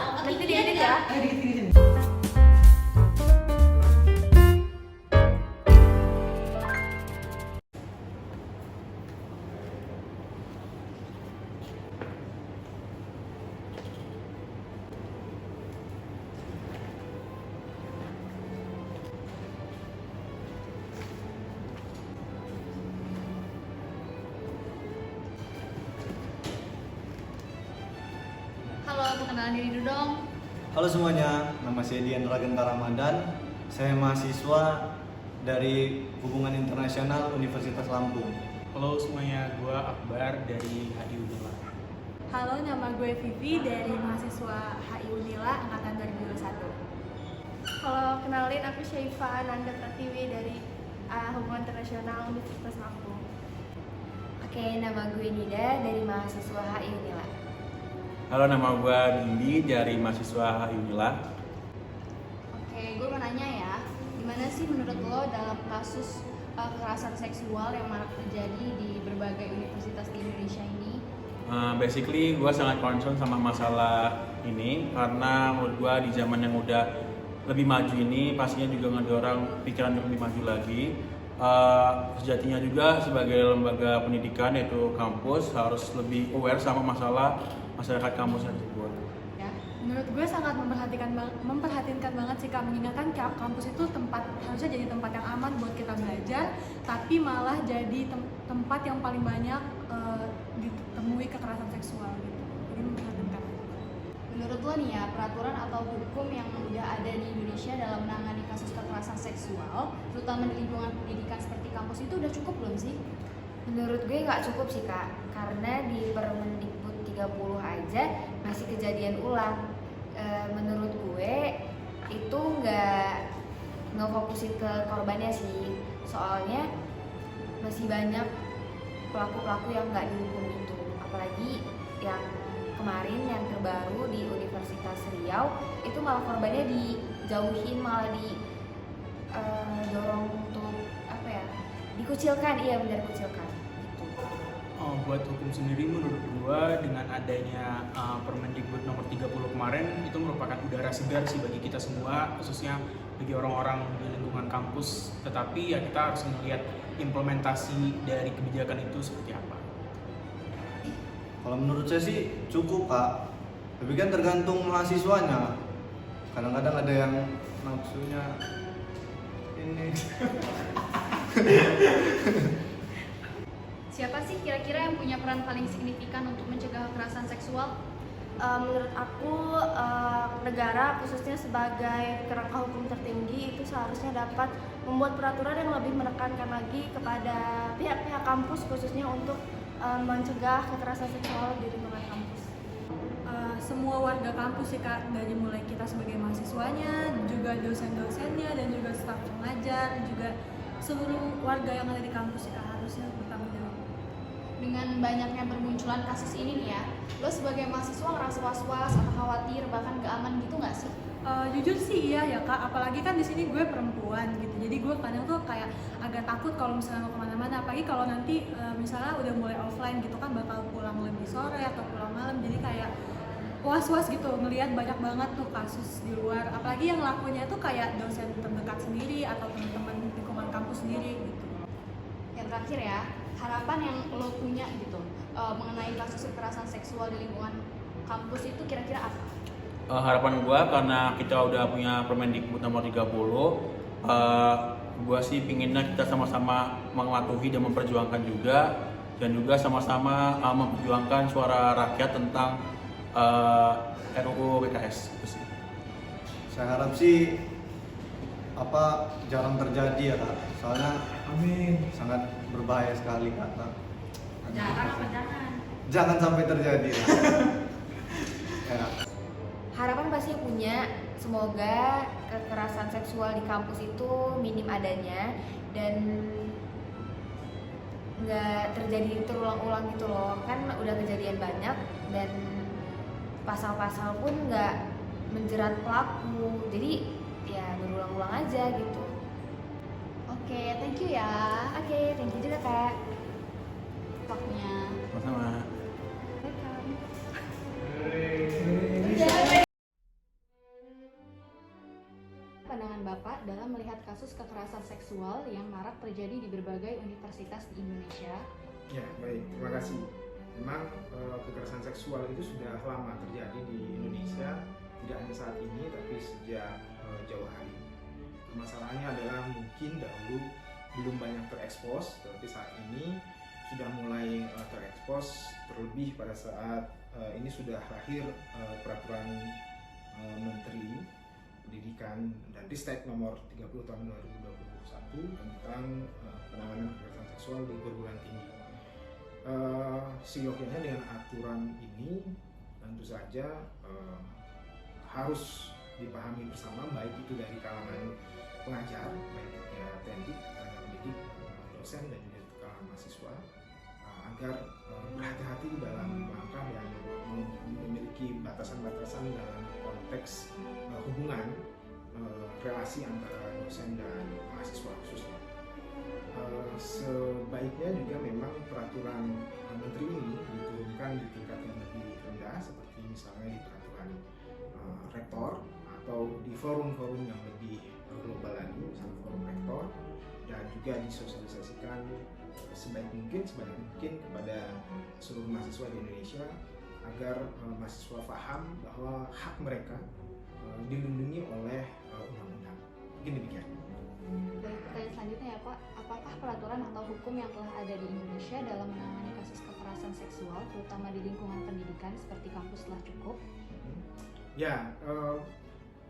Nanti diedit ya. Halo, perkenalan diri dulu dong. Halo semuanya, nama saya Dian Ragenta Ramadan. Saya mahasiswa dari Hubungan Internasional Universitas Lampung. Halo semuanya, gue Akbar dari HI Unila. Halo, nama gue Vivi dari mahasiswa HI Unila angkatan 2021. Halo, kenalin aku Syaifa Ananda Pratiwi dari Hubungan Internasional Universitas Lampung. Oke, nama gue Nida dari mahasiswa HI Unila. Halo, nama gue Dindi dari mahasiswa HI Unila. Oke, gue mau nanya ya, gimana sih menurut lo dalam kasus kekerasan seksual yang marak terjadi di berbagai universitas di Indonesia ini? Basically, gue sangat concern sama masalah ini karena menurut gue di zaman yang udah lebih maju ini pastinya juga ngedorong pikiran untuk lebih maju lagi. Sejatinya juga sebagai lembaga pendidikan yaitu kampus harus lebih aware sama masalah masyarakat kampus tersebut. Ya, menurut gue sangat memperhatinkan banget sih Kak, mengingatkan kampus itu harusnya jadi tempat yang aman buat kita belajar, tapi malah jadi tempat yang paling banyak ditemui kekerasan seksual gitu. Jadi memperhatinkan. Menurut lo nih ya, peraturan atau hukum yang udah ada di Indonesia dalam menangani kasus kekerasan seksual, terutama di lingkungan pendidikan seperti kampus itu udah cukup belum sih? Menurut gue nggak cukup sih Kak, karena di Permendikbud 30 aja masih kejadian ulang. Menurut gue itu nggak fokusin ke korbannya sih, soalnya masih banyak pelaku-pelaku yang nggak dihukum itu, apalagi yang kemarin yang terbaru di Universitas Riau itu malah korbannya dijauhin, malah dorong untuk apa ya, dikucilkan, iya benar kucilkan gitu. Buat hukum sendiri menurut gua dengan adanya Permendikbud nomor 30 kemarin itu merupakan udara segar sih bagi kita semua, khususnya bagi orang-orang di lingkungan kampus. Tetapi ya kita harus melihat implementasi dari kebijakan itu seperti apa. Kalau menurut saya sih cukup Pak, tapi kan tergantung mahasiswanya. Kadang-kadang ada yang nafsunya ini. Siapa sih kira-kira yang punya peran paling signifikan untuk mencegah kekerasan seksual? Menurut aku negara khususnya sebagai kerangka hukum tertinggi itu seharusnya dapat membuat peraturan yang lebih menekankan lagi kepada pihak-pihak kampus khususnya untuk mencegah kekerasan seksual di lingkungan kampus. Semua warga kampus sih Kak, dari mulai kita sebagai mahasiswanya, juga dosen-dosennya dan juga staf pengajar, juga seluruh warga yang ada di kampus sih Kak harusnya bertanggung jawab. Dengan banyaknya bermunculan kasus ini nih ya, lo sebagai mahasiswa ngerasa was-was atau khawatir bahkan gak aman gitu nggak sih? Jujur sih iya ya Kak, apalagi kan di sini gue perempuan gitu, jadi gue kadang tuh kayak agak takut kalau misalnya mau kemana-mana, apalagi kalau nanti misalnya udah mulai offline gitu kan, bakal pulang lebih sore atau pulang malam, jadi kayak was-was gitu ngelihat banyak banget tuh kasus di luar, apalagi yang lakunya tuh kayak dosen terdekat sendiri atau teman-teman lingkungan kampus sendiri gitu. Yang terakhir ya, harapan yang lo punya gitu mengenai kasus kekerasan seksual di lingkungan kampus itu kira-kira apa? Harapan gue karena kita udah punya Permendikbud nomor 30, gue sih pinginnya kita sama-sama mematuhi dan memperjuangkan juga, dan juga sama-sama memperjuangkan suara rakyat tentang RUU PKS. Saya harap sih jarang terjadi ya Kak. Soalnya sangat berbahaya sekali Kak. Jarang apa jangan? Jangan sampai terjadi. Ya. Harapan pasti punya, semoga kekerasan seksual di kampus itu minim adanya dan nggak terjadi terulang-ulang gitu loh, kan udah kejadian banyak dan pasal-pasal pun nggak menjerat pelaku, jadi ya berulang-ulang aja gitu. Oke, thank you ya. Oke, thank you juga Kak. Waktunya. Sama-sama. dalam melihat kasus kekerasan seksual yang marak terjadi di berbagai universitas di Indonesia? Ya, baik. Terima kasih. Memang kekerasan seksual itu sudah lama terjadi di Indonesia, tidak hanya saat ini, tapi sejak jauh hari. Masalahnya adalah mungkin dahulu belum banyak terekspos, tapi saat ini sudah mulai terekspos, terlebih pada saat ini sudah lahir peraturan Menteri Pendidikan dan Ristek nomor 30 tahun 2021 tentang penanganan kekerasan seksual di perguruan tinggi. Seyogyanya dengan aturan ini tentu saja harus dipahami bersama, baik itu dari kalangan pengajar, baik ya pendidik, tenaga pendidik, dosen dan juga kalangan mahasiswa, agar berhati-hati dalam langkah dan memiliki batasan-batasan dalam konteks hubungan relasi antara dosen dan mahasiswa khususnya. Sebaiknya juga memang peraturan menteri ini diturunkan di tingkat yang lebih rendah, seperti misalnya di peraturan rektor atau di forum-forum yang lebih global lagi, misalnya forum rektor, dan juga disosialisasikan sebaik mungkin kepada seluruh mahasiswa di Indonesia agar mahasiswa paham bahwa hak mereka dilindungi oleh undang-undang. Mungkin demikian. Baik, pertanyaan selanjutnya ya Pak, apakah peraturan atau hukum yang telah ada di Indonesia dalam menangani kasus kekerasan seksual, terutama di lingkungan pendidikan seperti kampus telah cukup? Ya,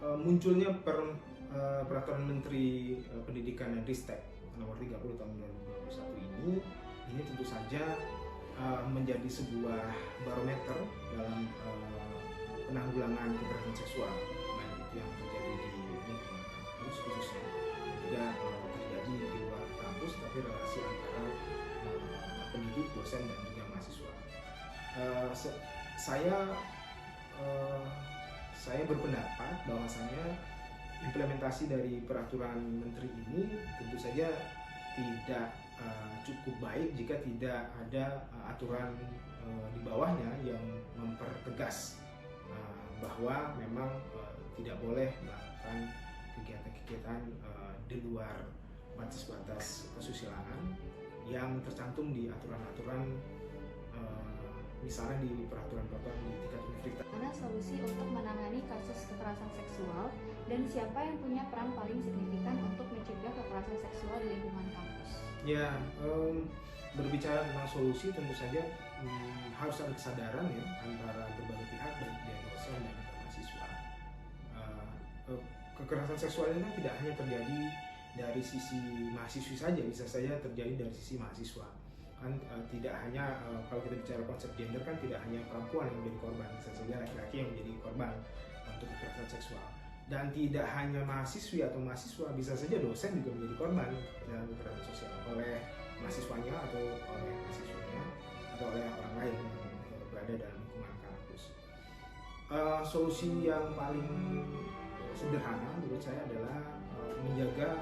munculnya peraturan Menteri Pendidikan dan Ristek nomor 30 tahun 2021 ini tentu saja menjadi sebuah barometer dalam penanggulangan kekerasan seksual, baik itu yang terjadi di lingkungan kampus khususnya, juga terjadi di luar kampus, tapi relasi antara pendidik, dosen dan juga mahasiswa. Saya berpendapat bahwasanya implementasi dari peraturan menteri ini tentu saja tidak cukup baik jika tidak ada aturan di bawahnya yang mempertegas bahwa memang tidak boleh melakukan kegiatan-kegiatan di luar batas-batas kesusilaan yang tercantum di aturan-aturan misalnya di peraturan-peraturan di tingkat universitas. Mana solusi untuk menangani kasus kekerasan seksual dan siapa yang punya peran paling signifikan untuk mencegah kekerasan seksual di lingkungan kampus? Ya, berbicara tentang solusi tentu saja harus ada kesadaran ya antara berbagai pihak, baik dari dosen dan mahasiswa. Kekerasan seksual ini kan tidak hanya terjadi dari sisi mahasiswi saja, bisa saja terjadi dari sisi mahasiswa. Kan tidak hanya kalau kita bicara konsep gender kan tidak hanya perempuan yang menjadi korban, bisa saja laki-laki yang menjadi korban untuk kekerasan seksual. Dan tidak hanya mahasiswi atau mahasiswa, bisa saja dosen juga menjadi korban dalam kekerasan sosial oleh mahasiswanya atau oleh mahasiswanya atau oleh orang lain yang berada dalam lingkungan kampus. Solusi yang paling sederhana menurut saya adalah menjaga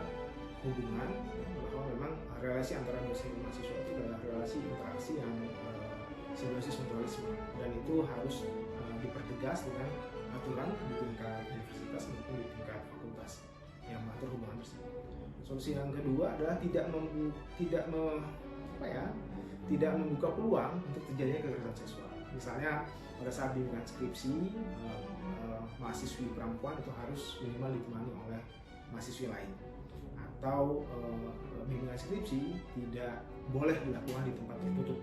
hubungan, bahwa memang relasi antara dosen dan mahasiswa itu adalah relasi interaksi yang simbiosis mutualisme, dan itu harus dipertegas dengan aturan di tingkat universitas maupun di tingkat fakultas yang mengatur hubungan tersebut. Solusi yang kedua adalah tidak membuka peluang untuk terjadinya kekerasan seksual. Misalnya pada saat bimbingan skripsi, mahasiswi perempuan itu harus minimal ditemani oleh mahasiswi lain, atau bimbingan skripsi tidak boleh dilakukan di tempat tertutup,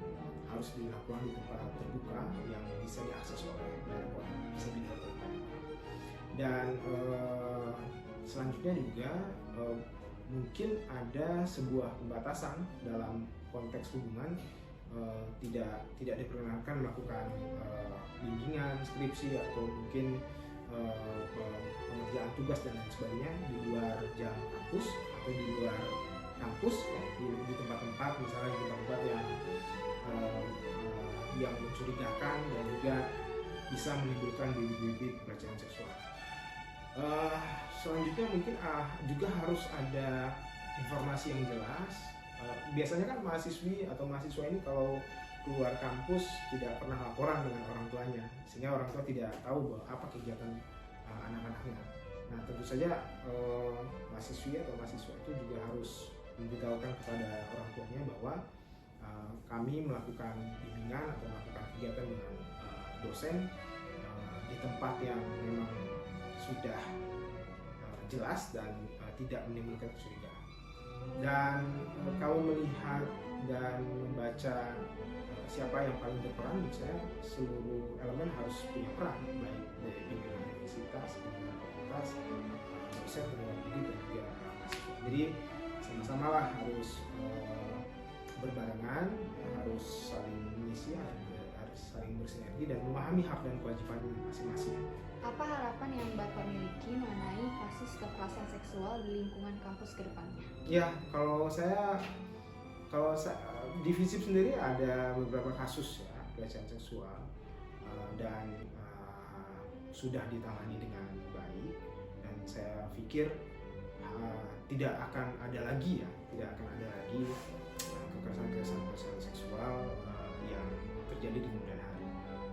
harus dilakukan di tempat terbuka yang bisa diakses oleh banyak orang, bisa dilihat oleh banyak orang. Dan selanjutnya juga mungkin ada sebuah pembatasan dalam konteks hubungan, tidak diperkenankan melakukan bimbingan skripsi atau mungkin pengerjaan tugas dan lain sebagainya di luar jam kampus atau di luar kampus ya, di tempat-tempat misalnya di tempat-tempat yang mencurigakan dan juga bisa menimbulkan bibit-bibit pelecehan seksual. Selanjutnya mungkin juga harus ada informasi yang jelas. Biasanya kan mahasiswi atau mahasiswa ini kalau keluar kampus tidak pernah laporan dengan orang tuanya, sehingga orang tua tidak tahu bahwa apa kegiatan anak-anaknya. Nah tentu saja mahasiswi atau mahasiswa itu juga harus memberitahukan kepada orang tuanya bahwa kami melakukan bimbingan atau melakukan kegiatan dengan dosen di tempat yang memang sudah jelas dan tidak menimbulkan kecurigaan. Dan kalau melihat dan membaca siapa yang paling berperan, menurut saya seluruh elemen harus punya peran, baik dari pimpinan universitas, pimpinan fakultas, dosen, pendidik dan juga mahasiswa. Jadi sama-sama lah harus berbarengan, harus saling mengisi, harus saling bersinergi dan memahami hak dan kewajiban masing-masing. Apa harapan yang Bapak miliki mengenai kasus kekerasan seksual di lingkungan kampus ke depannya? Ya, kalau saya di FISIP sendiri ada beberapa kasus ya pelecehan seksual dan sudah ditangani dengan baik, dan saya pikir tidak akan ada lagi kekerasan seksual yang terjadi di kemudian hari.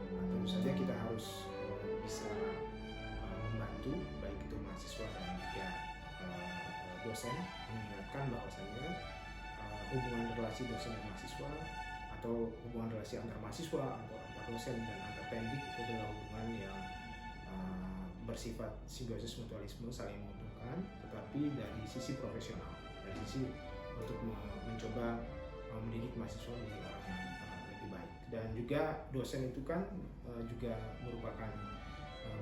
Tentu saja kita harus bisa membantu baik itu mahasiswa dan juga dosen mengingatkan bahwasannya hubungan relasi dosen dan mahasiswa atau hubungan relasi antar mahasiswa atau antar dosen dan antar pendidik itu adalah hubungan yang bersifat simbiosis mutualisme, saling menguntungkan, tetapi dari sisi profesional, dari sisi untuk mencoba mendidik mahasiswa menjadi orang yang lebih baik. Dan juga dosen itu kan juga merupakan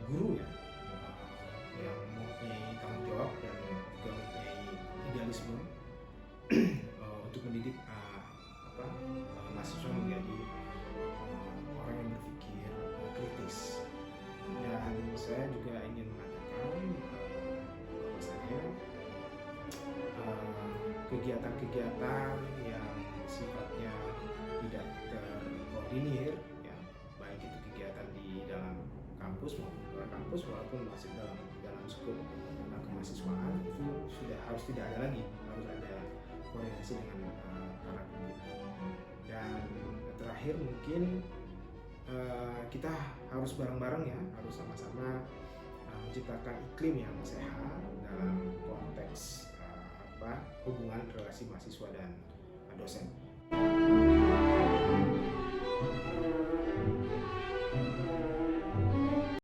guru ya, yang mempunyai tanggung jawab dan juga mempunyai idealisme untuk mendidik mahasiswa menjadi orang yang berpikir kritis. Dan saya juga ingin mengatakan bahwasanya kegiatan-kegiatan yang sifatnya tidak terkoordinir, ya, baik itu kegiatan di dalam kampus maupun di luar kampus, walaupun masih dalam skup kemahasiswaan, itu sudah harus tidak ada lagi, harus ada koordinasi dengan para pimpinan. Dan terakhir mungkin kita harus bareng-bareng ya, harus sama-sama menciptakan iklim yang sehat dalam konteks hubungan relasi mahasiswa dan dosen.